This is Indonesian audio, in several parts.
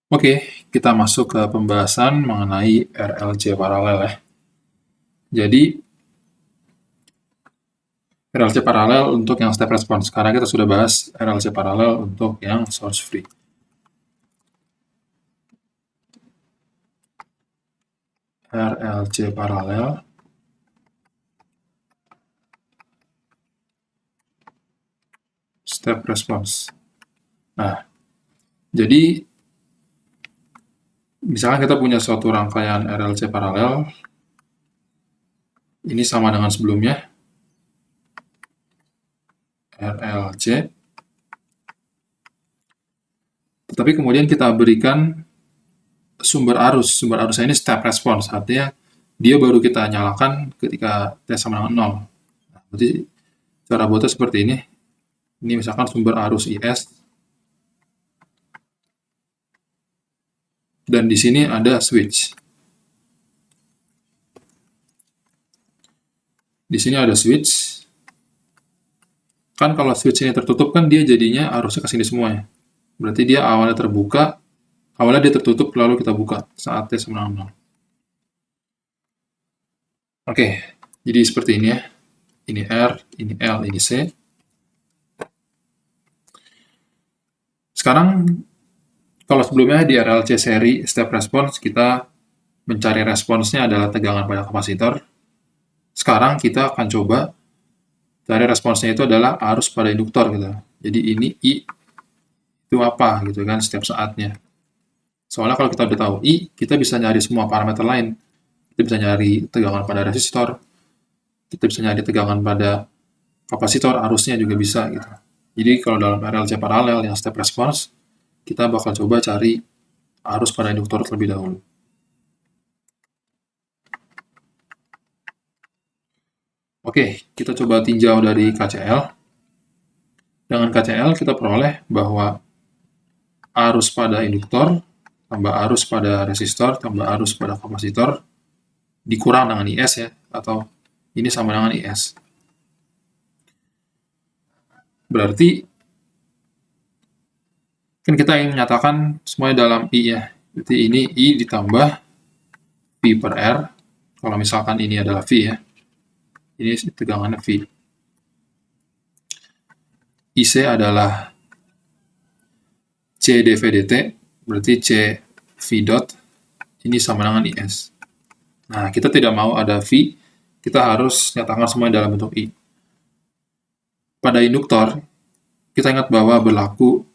Oke, kita masuk ke pembahasan mengenai RLC paralel ya. Jadi, RLC paralel untuk yang step response. Sekarang kita sudah bahas RLC paralel untuk yang source free. RLC paralel step response. Nah, jadi misalnya kita punya suatu rangkaian RLC paralel, ini sama dengan sebelumnya, RLC, tetapi kemudian kita berikan sumber arusnya ini step response, artinya dia baru kita nyalakan ketika T sama dengan 0. Nah, berarti cara buatnya seperti ini. Ini misalkan sumber arus IS, dan di sini ada switch. Di sini ada switch. Kan kalau switch ini tertutup kan dia jadinya arusnya ke sini semuanya. Berarti dia awalnya terbuka, awalnya dia tertutup lalu kita buka saat T sama dengan 0. Oke, jadi seperti ini ya. Ini R, ini L, ini C. Sekarang kalau sebelumnya di RLC seri step response kita mencari responsnya adalah tegangan pada kapasitor. Sekarang kita akan coba cari responsnya itu adalah arus pada induktor gitu. Jadi ini I itu apa gitu kan setiap saatnya. Soalnya kalau kita udah tahu I, kita bisa nyari semua parameter lain. Kita bisa nyari tegangan pada resistor, kita bisa nyari tegangan pada kapasitor, arusnya juga bisa gitu. Jadi kalau dalam RLC paralel yang step response, kita bakal coba cari arus pada induktor terlebih dahulu. Oke, kita coba tinjau dari KCL. Dengan KCL kita peroleh bahwa arus pada induktor tambah arus pada resistor tambah arus pada kapasitor dikurang dengan IS ya, atau ini sama dengan IS. Berarti kan kita ingin menyatakan semuanya dalam I ya. Berarti ini I ditambah V per R. Kalau misalkan ini adalah V ya. Ini tegangannya V. IC adalah C dV dt, berarti C V dot, ini sama dengan IS. Nah, kita tidak mau ada V, kita harus nyatakan semuanya dalam bentuk I. Pada induktor, kita ingat bahwa berlaku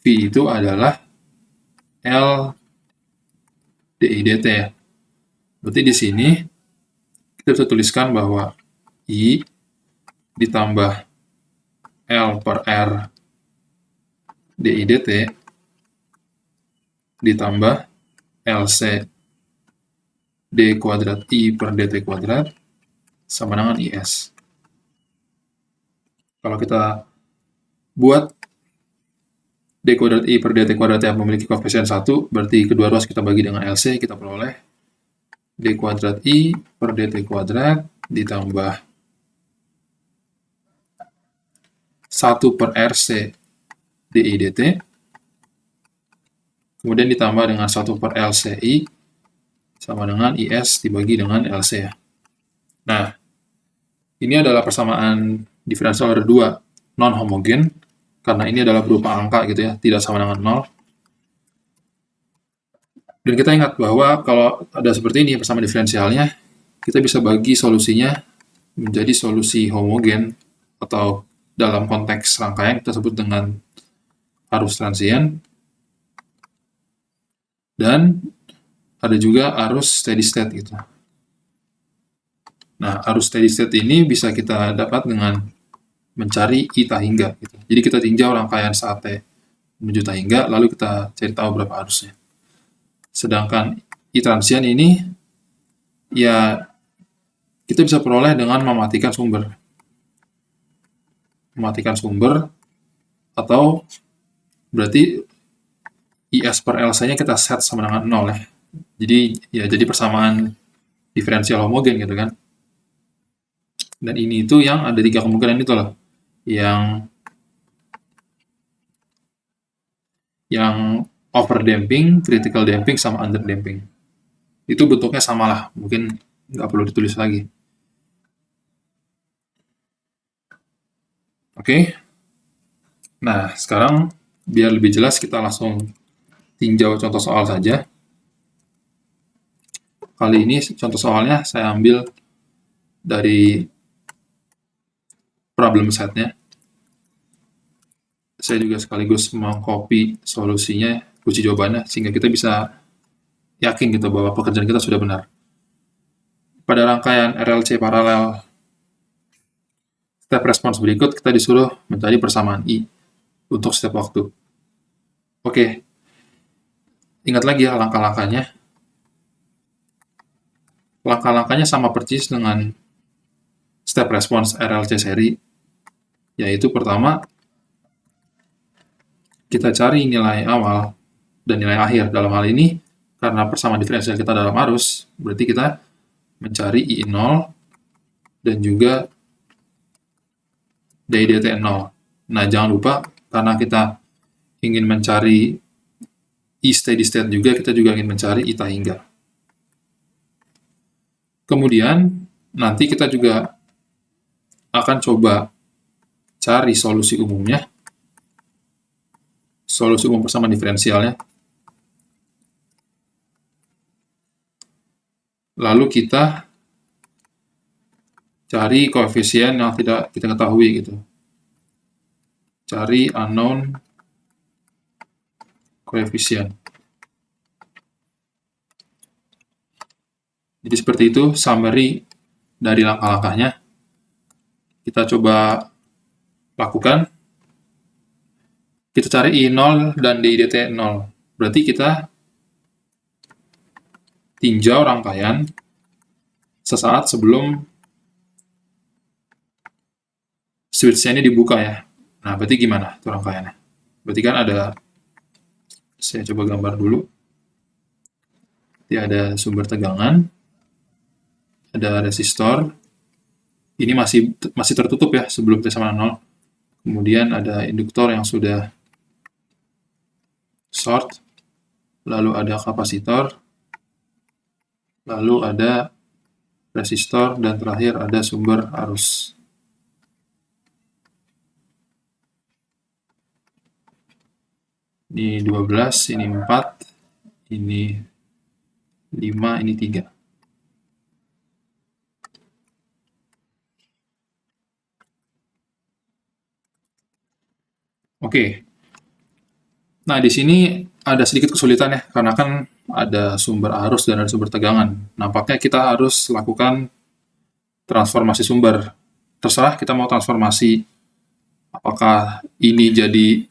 V itu adalah L dI dt ya. Berarti di sini kita bisa tuliskan bahwa I ditambah L per R dI dt ditambah LC D kuadrat I per dt kuadrat sama dengan IS. Kalau kita buat D kuadrat I per dt kuadrat yang memiliki koefisien 1, berarti kedua ruas kita bagi dengan LC, kita peroleh D kuadrat I per dt kuadrat ditambah 1 per RC dI dt, kemudian ditambah dengan 1 per LCI, sama dengan IS dibagi dengan LC ya. Nah, ini adalah persamaan diferensial order 2 non-homogen, karena ini adalah berupa angka gitu ya, tidak sama dengan 0. Dan kita ingat bahwa kalau ada seperti ini persamaan diferensialnya, kita bisa bagi solusinya menjadi solusi homogen, atau dalam konteks rangkaian kita sebut dengan arus transien, dan ada juga arus steady state gitu. Nah, arus steady state ini bisa kita dapat dengan mencari I tahingga gitu. Jadi kita tinjau rangkaian saat T menuju tahingga, lalu kita cari tahu berapa arusnya. Sedangkan I transien ini ya kita bisa peroleh dengan mematikan sumber. Mematikan sumber, atau berarti IS per LC-nya kita set sama dengan 0 ya. Jadi ya jadi persamaan diferensial homogen gitu kan. Dan ini itu yang ada 3 kemungkinan itu loh. Yang over damping, critical damping, sama under damping. Itu bentuknya sama lah, mungkin nggak perlu ditulis lagi. Oke. Nah, sekarang biar lebih jelas kita langsung tinjau contoh soal saja. Kali ini contoh soalnya saya ambil dari problem setnya. Saya juga sekaligus mengcopy solusinya, kunci jawabannya, sehingga kita bisa yakin gitu bahwa pekerjaan kita sudah benar. Pada rangkaian RLC paralel step response berikut, kita disuruh mencari persamaan I untuk setiap waktu. Oke, ingat lagi ya langkah-langkahnya. Langkah-langkahnya sama persis dengan step response RLC seri, yaitu pertama, kita cari nilai awal dan nilai akhir. Dalam hal ini, karena persamaan diferensial kita dalam arus, berarti kita mencari I0 dan juga DIDT0. Nah, jangan lupa, karena kita ingin mencari I steady state juga, kita juga ingin mencari I hingga. Kemudian, nanti kita juga akan coba cari solusi umumnya, solusi umum persamaan diferensialnya. Lalu kita cari koefisien yang tidak kita ketahui gitu. Cari unknown koefisien. Jadi seperti itu summary dari langkah-langkahnya. Kita coba lakukan. Kita cari I0 dan DIDT 0. Berarti kita tinjau rangkaian sesaat sebelum switch-nya ini dibuka ya. Nah, berarti gimana tuh rangkaiannya? Berarti kan ada, saya coba gambar dulu. Jadi ada sumber tegangan, ada resistor. Ini masih tertutup ya sebelum T sama 0. Kemudian ada induktor yang sudah short, lalu ada kapasitor, lalu ada resistor, dan terakhir ada sumber arus. Ini 12, ini 4, ini 5, ini 3. Oke. Nah, di sini ada sedikit kesulitan ya, karena kan ada sumber arus dan ada sumber tegangan. Nampaknya kita harus lakukan transformasi sumber. Terserah kita mau transformasi apakah ini jadi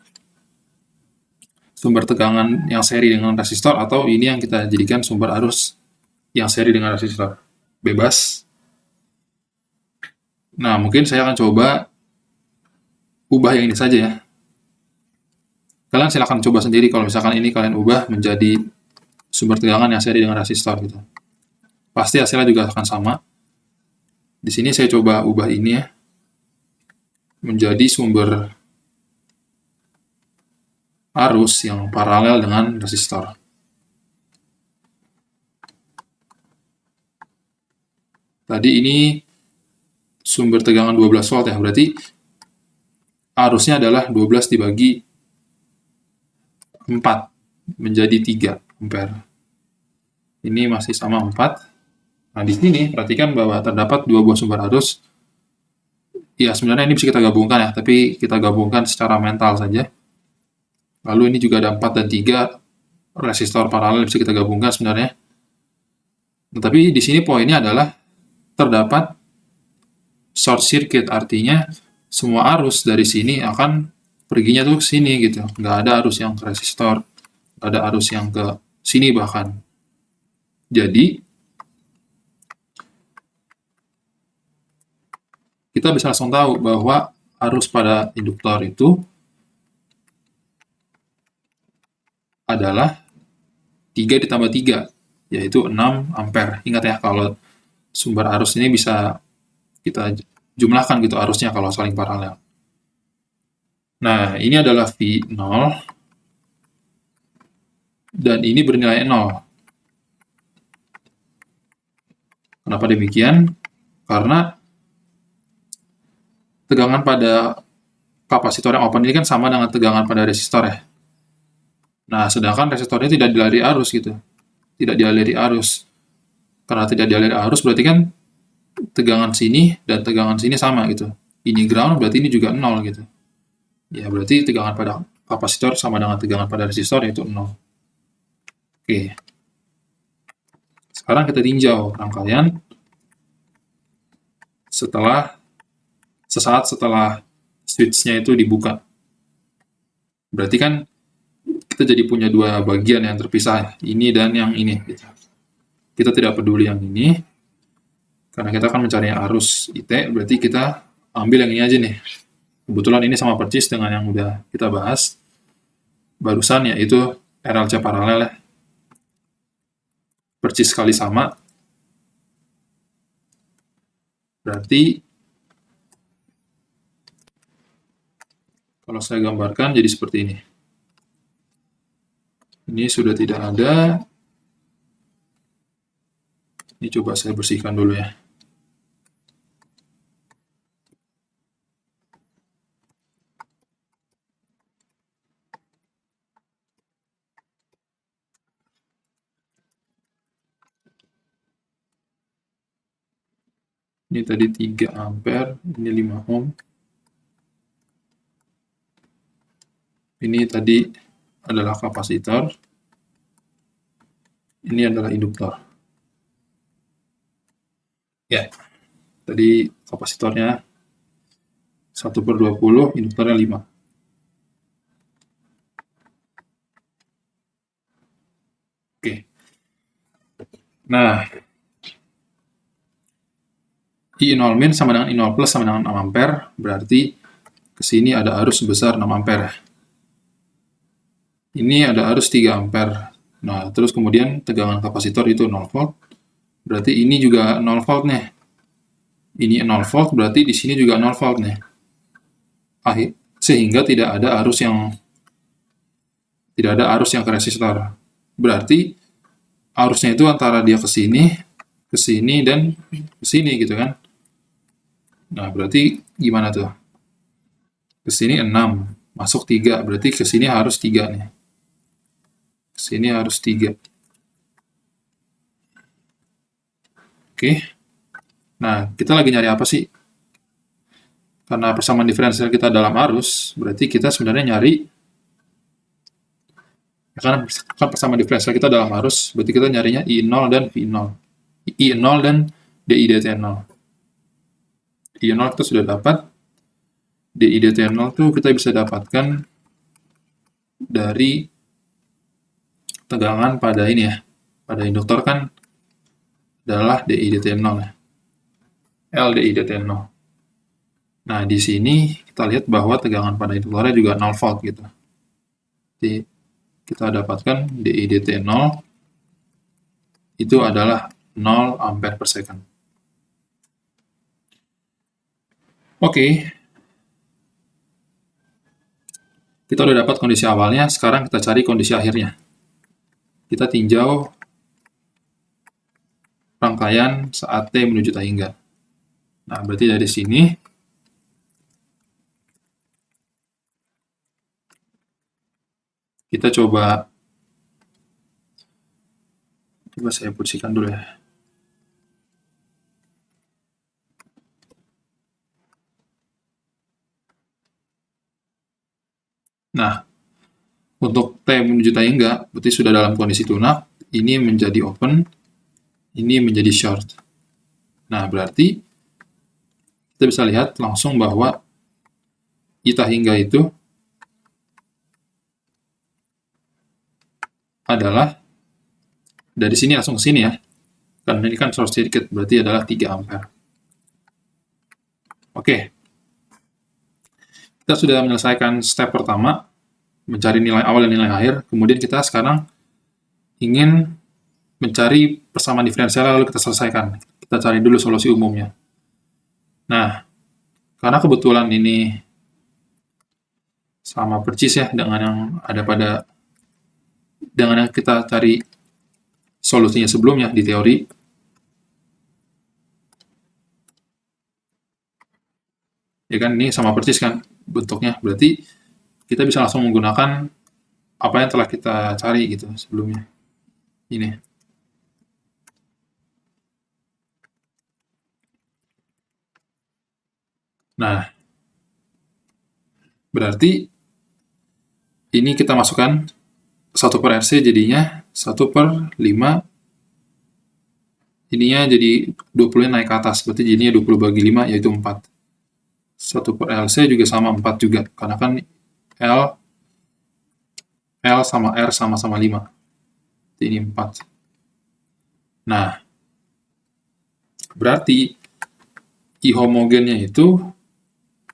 sumber tegangan yang seri dengan resistor, atau ini yang kita jadikan sumber arus yang seri dengan resistor. Bebas. Nah, mungkin saya akan coba ubah yang ini saja ya. Kalian silahkan coba sendiri kalau misalkan ini kalian ubah menjadi sumber tegangan yang seri dengan resistor gitu. Pasti hasilnya juga akan sama. Di sini saya coba ubah ini ya menjadi sumber arus yang paralel dengan resistor. Tadi ini sumber tegangan 12 volt ya, berarti arusnya adalah 12 dibagi 4 menjadi 3 ampere. Ini masih sama 4. Nah, di sini perhatikan bahwa terdapat 2 buah sumber arus. Ya, sebenarnya ini bisa kita gabungkan ya, tapi kita gabungkan secara mental saja. Lalu ini juga ada 4 dan 3 resistor paralel bisa kita gabungkan sebenarnya. Tetapi di sini poinnya adalah terdapat short circuit, artinya semua arus dari sini akan perginya tuh ke sini gitu. Nggak ada arus yang ke resistor, nggak ada arus yang ke sini bahkan. Jadi, kita bisa langsung tahu bahwa arus pada induktor itu adalah 3 ditambah 3, yaitu 6 ampere. Ingat ya, kalau sumber arus ini bisa kita jumlahkan gitu arusnya kalau saling paralel. Nah, ini adalah V0. dan ini bernilai 0. Kenapa demikian? Karena tegangan pada kapasitor yang open ini kan sama dengan tegangan pada resistor ya. Nah, sedangkan resistornya tidak dialiri arus gitu. Tidak dialiri arus. Karena tidak dialiri arus berarti kan tegangan sini dan tegangan sini sama gitu. Ini ground berarti ini juga 0 gitu. Ya, berarti tegangan pada kapasitor sama dengan tegangan pada resistor yaitu 0. Oke. Sekarang kita tinjau rangkaian sesaat setelah switch-nya itu dibuka. Berarti kan kita jadi punya dua bagian yang terpisah, ini dan yang ini. Gitu. Kita tidak peduli yang ini, karena kita akan mencari arus IT, berarti kita ambil yang ini aja nih. Kebetulan ini sama persis dengan yang udah kita bahas barusan, yaitu RLC paralel ya. Persis sekali sama. Berarti kalau saya gambarkan jadi seperti ini. Ini sudah tidak ada. Ini coba saya bersihkan dulu ya. Ini tadi 3 ampere, ini 5 ohm. Ini tadi adalah kapasitor. Ini adalah induktor. Ya, tadi kapasitornya 1/20, induktornya 5. Oke. Nah, I0 min sama dengan I0 plus sama dengan 6 ampere, berarti ke sini ada arus sebesar 6 ampere. Ini ada arus 3 ampere. Nah, terus kemudian tegangan kapasitor itu 0 volt, berarti ini juga 0 volt nih. Ini 0 volt, berarti di sini juga 0 volt nih. Sehingga tidak ada arus yang ke resistor. Berarti arusnya itu antara dia ke sini, dan ke sini gitu kan. Nah, berarti gimana tuh? Ke sini 6, masuk 3, berarti ke sini harus 3 nih. Ke sini harus 3. Oke. Nah, kita lagi nyari apa sih? Karena persamaan diferensial kita dalam arus, berarti kita sebenarnya nyari karena persamaan diferensial kita dalam arus, berarti kita nyarinya I0 dan V0. I0 dan DI/dt0. I0 kita sudah dapat, DI/dt0 tuh kita bisa dapatkan dari tegangan pada ini ya. Pada induktor kan adalah DI/dt0 ya. LDI/dt0. Nah, di sini kita lihat bahwa tegangan pada induktornya juga 0 volt gitu. Jadi, kita dapatkan DI/dt0 itu adalah 0 ampere per second. Oke. Kita udah dapat kondisi awalnya, sekarang kita cari kondisi akhirnya. Kita tinjau rangkaian saat T menuju tak hingga. Nah, berarti dari sini kita coba saya bersihkan dulu ya. Nah, untuk T menuju tak hingga, berarti sudah dalam kondisi tunak, ini menjadi open, ini menjadi short. Nah, berarti kita bisa lihat langsung bahwa I tak hingga itu adalah dari sini langsung ke sini ya. Karena ini kan short circuit, berarti adalah 3 ampere. Oke. Kita sudah menyelesaikan step pertama, mencari nilai awal dan nilai akhir. Kemudian kita sekarang ingin mencari persamaan diferensial lalu kita selesaikan. Kita cari dulu solusi umumnya. Nah, karena kebetulan ini sama persis ya dengan yang ada pada dengan yang kita cari solusinya sebelumnya di teori, ya kan ini sama persis kan bentuknya, berarti kita bisa langsung menggunakan apa yang telah kita cari gitu sebelumnya. Ini. Nah, berarti ini kita masukkan 1/RC jadinya 1/5, ininya jadi 20 naik ke atas, berarti jadinya 20 bagi 5 yaitu 4. 1/LC juga sama 4 juga, karena kan L sama R sama-sama 5. Ini 4. Nah, berarti I homogennya itu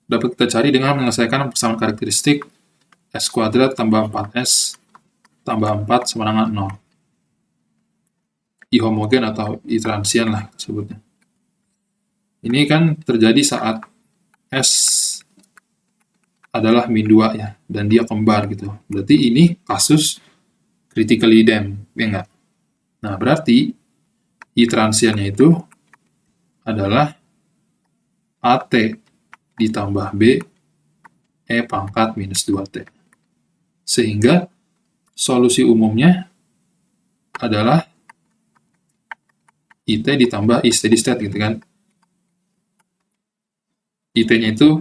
dapat kita cari dengan menyelesaikan persamaan karakteristik S kuadrat tambah 4S tambah 4 sama dengan 0. I homogen atau I transient lah sebutnya. Ini kan terjadi saat S adalah min 2 ya, dan dia kembar gitu. Berarti ini kasus critically damped, ya enggak? Nah, berarti I transientnya itu adalah AT ditambah B E pangkat minus 2T. Sehingga solusi umumnya adalah IT ditambah I steady state gitu kan. IT-nya itu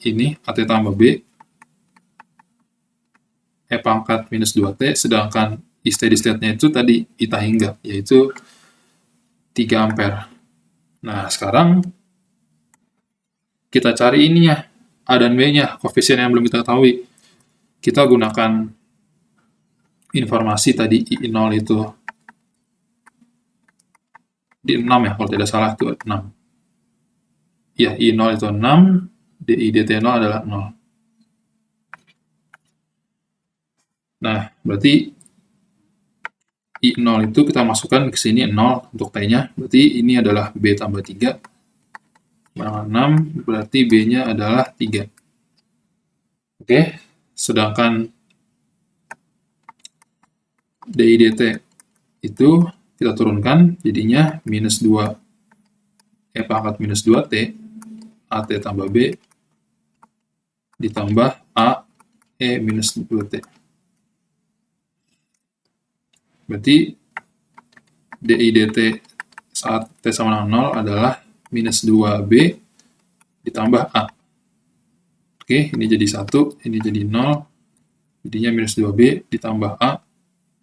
ini AT tambah B E pangkat minus 2T, sedangkan I steady state-nya itu tadi I hingga, yaitu 3 ampere. Nah, sekarang kita cari ininya, A dan B-nya, koefisien yang belum kita ketahui. Kita gunakan informasi tadi I0 itu di 6 ya, kalau tidak salah itu 6. Ya, I0 itu 6, DIDT0 adalah 0. Nah, berarti I0 itu kita masukkan ke sini 0 untuk T-nya, berarti ini adalah B tambah 3. 6, berarti B-nya adalah 3. Oke, sedangkan DIDT itu kita turunkan, jadinya minus 2 E pangkat minus 2T, AT tambah B, ditambah A, E minus 2T. Berarti DIDT saat T sama dengan 0 adalah minus 2B ditambah A. Oke, ini jadi 1, ini jadi 0, jadinya minus 2B ditambah A,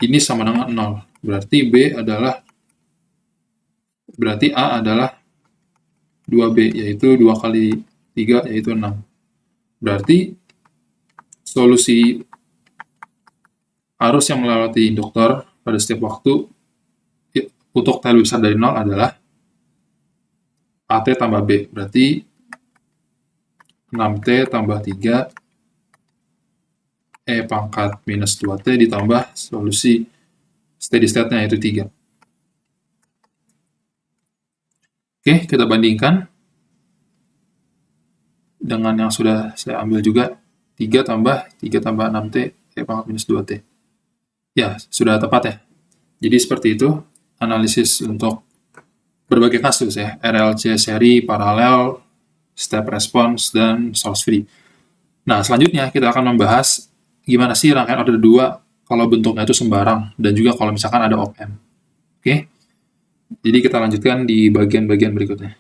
ini sama dengan 0. Berarti A adalah 2B, yaitu 2 kali 3, yaitu 6. Berarti solusi arus yang melewati induktor pada setiap waktu untuk T lebih besar dari 0 adalah AT tambah B. Berarti 6T tambah 3 E pangkat minus 2T ditambah solusi steady state-nya yaitu 3. Oke, kita bandingkan dengan yang sudah saya ambil juga, 3 tambah 6T E pangkat minus 2T. Ya, sudah tepat ya. Jadi seperti itu analisis untuk berbagai kasus ya, RLC seri, paralel, step response, dan source free. Nah, selanjutnya kita akan membahas gimana sih rangkaian order 2 kalau bentuknya itu sembarang, dan juga kalau misalkan ada op-amp. Oke? Jadi kita lanjutkan di bagian-bagian berikutnya.